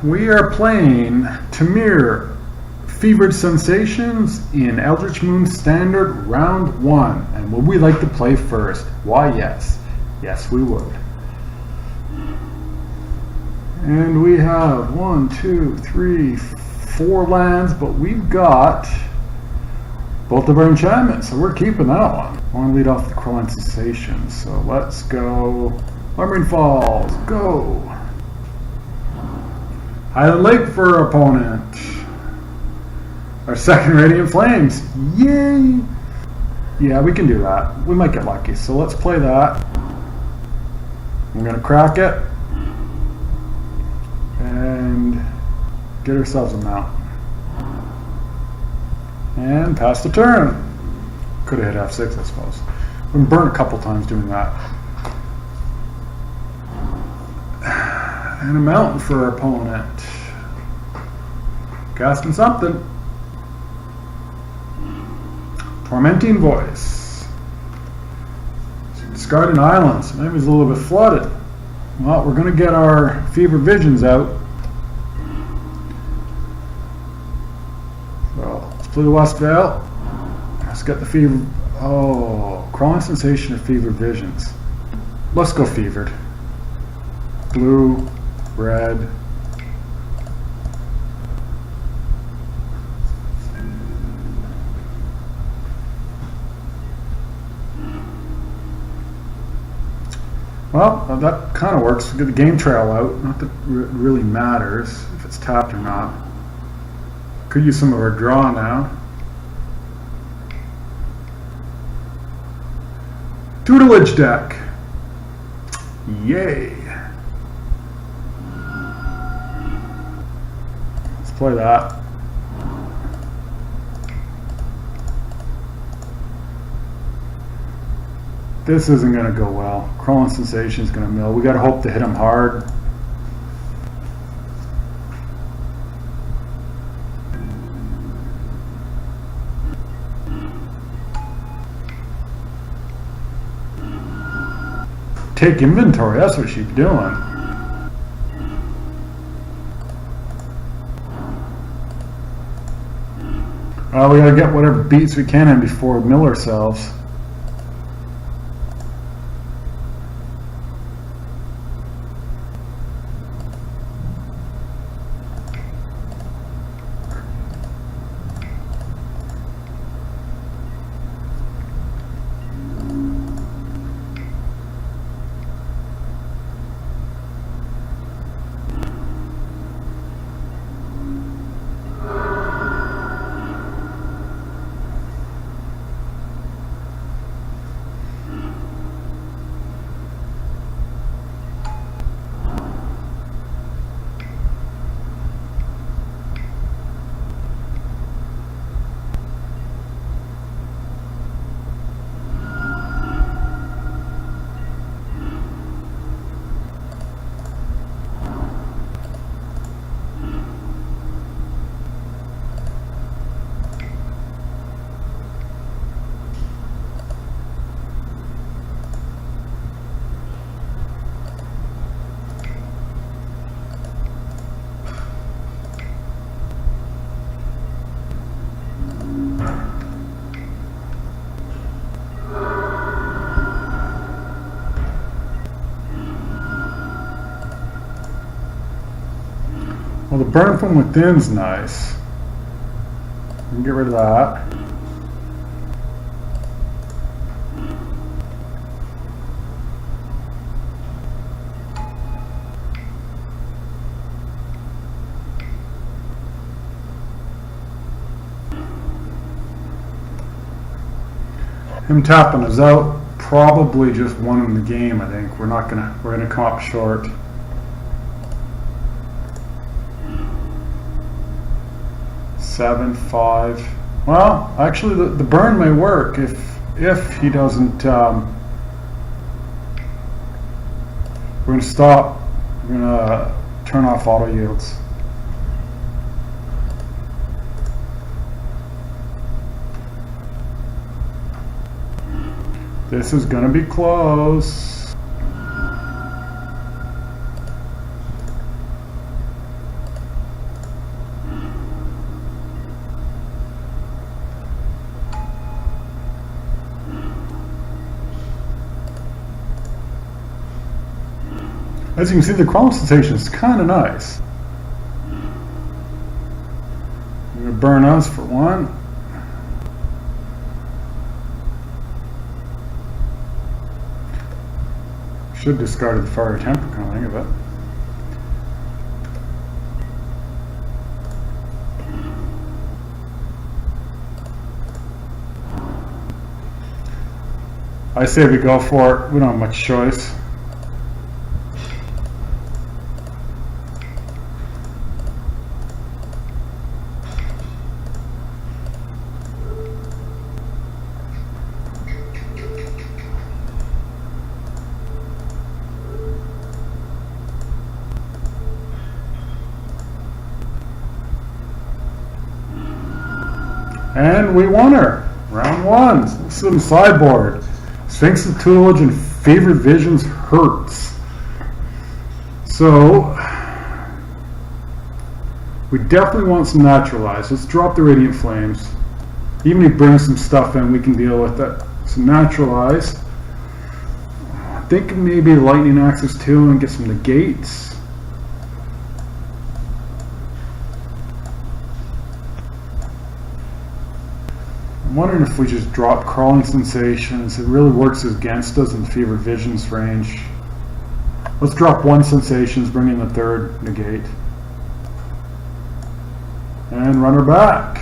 We are playing Temur, Fevered Sensations in Eldritch Moon Standard Round 1. And would we like to play first? Why, yes. Yes, we would. And we have 1, 2, 3, 4 lands, but we've got both of our enchantments, so we're keeping that one. I want to lead off the Crawling Sensations, so let's go. Lumbering Falls, go! Highland Lake for our opponent. Our second Radiant Flames, yay! Yeah, we can do that. We might get lucky, so let's play that. We're going to crack it and get ourselves a mountain. And pass the turn. Could have hit F6, I suppose. We've been burnt a couple times doing that. And a mountain for our opponent. Casting something. Tormenting Voice. Discard an island, so maybe it's a little bit flooded. Well, we're going to get our Fever Visions out. So, let's play the West Vale. Let's get the Fever... Oh, Crawling Sensation or Fever Visions. Let's go Fevered. Blue, red. Well, that kind of works. Get the game trail out. Not that it really matters if it's tapped or not. Could use some of our draw now. Tutelage deck. Yay. Let's play that. This isn't going to go well. Crawling Sensation is going to mill. We got to hope to hit him hard. Take inventory, that's what she's doing. We got to get whatever beats we can in before we mill ourselves. Well, the burn from within's nice. We can get rid of that. Him tapping us out probably just won him the game. I think we're gonna come up short. Seven, 5. Well, actually, the burn may work if he doesn't. We're going to stop. We're going to turn off auto yields. This is going to be close. As you can see, the crawling sensation is kind of nice. I'm going to burn us for one. Should discard the fiery temper, kind of think of it. I say we go for it. We don't have much choice. And we won her. Round one. Some sideboard. Sphinx of Tutelage and Favorite Visions hurts. So we definitely want some naturalized. Let's drop the Radiant Flames. Even if he brings some stuff in, we can deal with it. Some naturalized. I think maybe Lightning Axes too and get some negates. I'm wondering if we just drop Crawling Sensations. It really works against us in Favorite Visions range. Let's drop one Sensations, bring in the third negate. And run her back.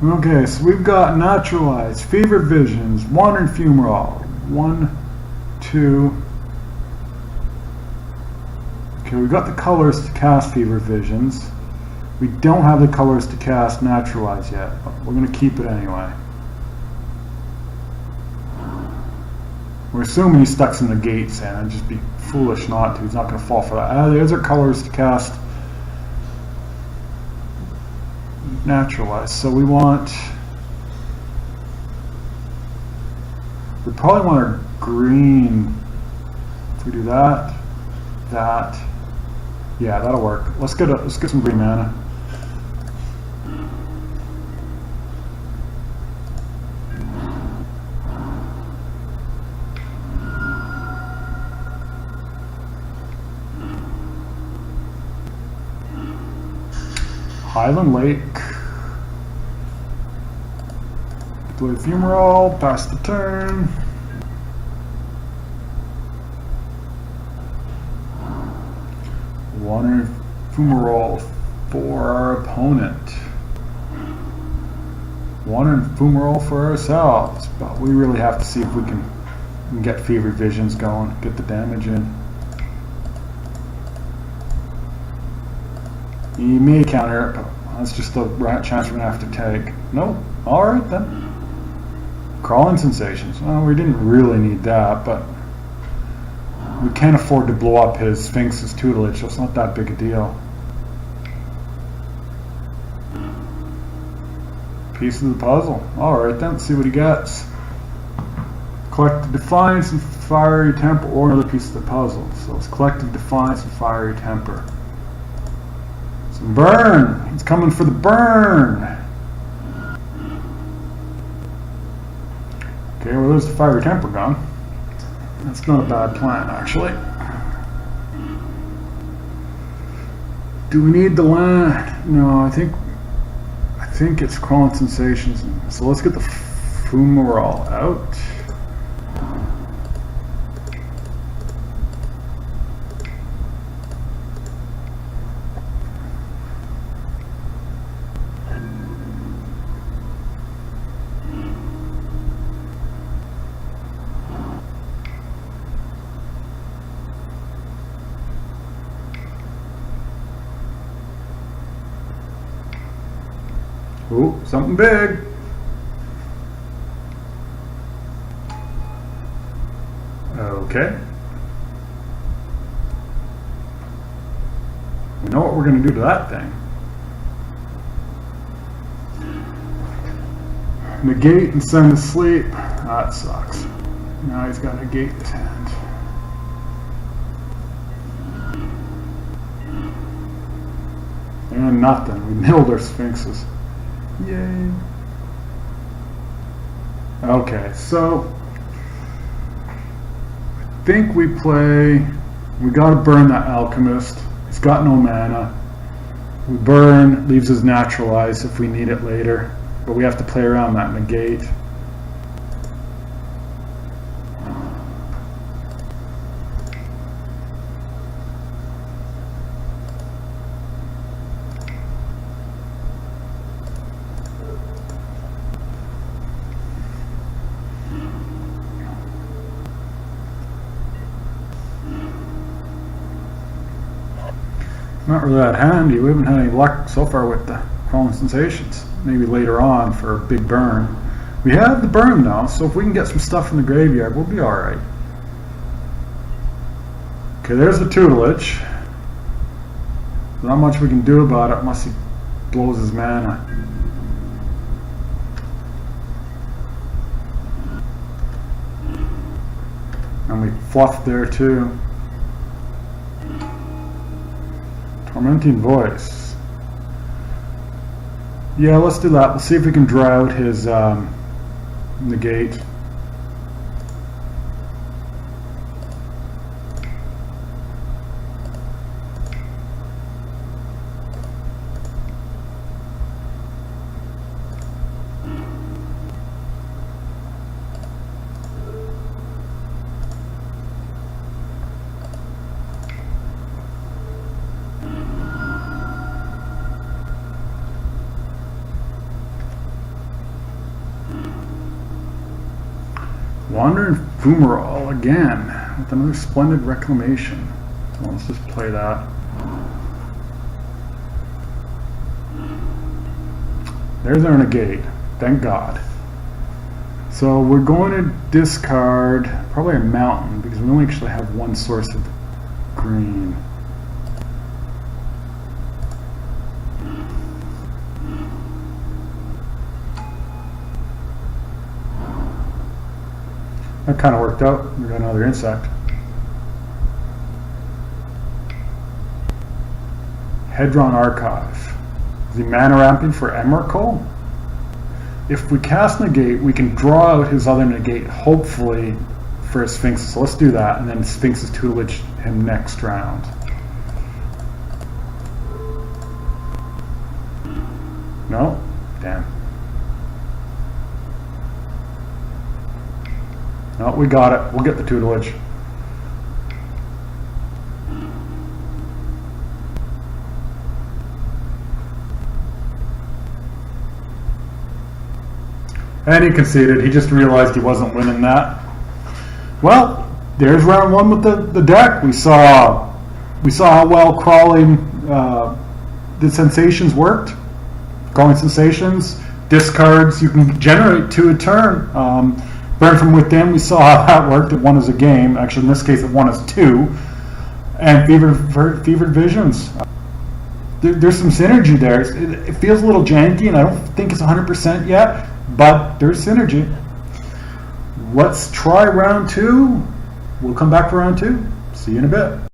Okay, so we've got Naturalized, Favorite Visions, Wandering Fumarole. 1, 2. Okay, we've got the colors to cast Favorite Visions. We don't have the colors to cast Naturalize yet, but we're going to keep it anyway. We're assuming he stuck some negates in. I'd just be foolish not to. He's not going to fall for that. There's our colors to cast Naturalize. So we want... We probably want our green. If we do that, that... Yeah, that'll work. Let's get some green mana. Highland Lake. Play Fumarole, pass the turn. Wandering Fumarole for our opponent. Wandering Fumarole for ourselves, but we really have to see if we can get Favorite Visions going, get the damage in. He may counter it, but that's just the chance we're going to have to take. Nope. Alright then. Crawling Sensations. Well, we didn't really need that, but we can't afford to blow up his Sphinx's Tutelage, so it's not that big a deal. Piece of the puzzle. Alright then, let's see what he gets. Collective Defiance and Fiery Temper, or another piece of the puzzle. So it's Collective Defiance and Fiery Temper. Some burn! He's coming for the burn! Okay, well there's the Fiery Temper gone. That's not a bad plan, actually. Do we need the land? No, I think it's Crawling Sensations. So let's get the Fumarole out. Ooh, something big. Okay. We know what we're going to do to that thing. Negate and send to sleep. That sucks. Now he's got to negate his hand. And nothing. We milled our Sphinxes. Yay. Okay, so think we gotta burn that alchemist. He's got no mana. We burn, leaves us naturalized if we need it later, but we have to play around that negate. Not really that handy. We haven't had any luck so far with the crawling sensations. Maybe later on for a big burn. We have the burn now, so if we can get some stuff in the graveyard, we'll be alright. Okay, there's the tutelage. Not much we can do about it unless he blows his mana. And we fluffed there too. Tormenting Voice. Yeah, let's do that. We'll see if we can draw out his negate. Wandering Fumarole again with another splendid reclamation. So let's just play that. There's our negate. Thank God. So we're going to discard probably a mountain because we only actually have one source of green. That kind of worked out. We got another insect. Hedron Archive. Is he mana ramping for Emrakul? If we cast negate, we can draw out his other negate, hopefully, for a Sphinx. So let's do that, and then Sphinx's tutelage him next round. No? Damn. No, we got it. We'll get the tutelage. And he conceded. He just realized he wasn't winning that. Well, there's round one with the deck. We saw how well crawling the sensations worked. Crawling sensations, discards. You can generate 2 a turn. Burn from Within, we saw how that worked. It won as a game. Actually, in this case, it won as 2. And Fevered Visions. There's some synergy there. It feels a little janky, and I don't think it's 100% yet, but there's synergy. Let's try round 2. We'll come back for round 2. See you in a bit.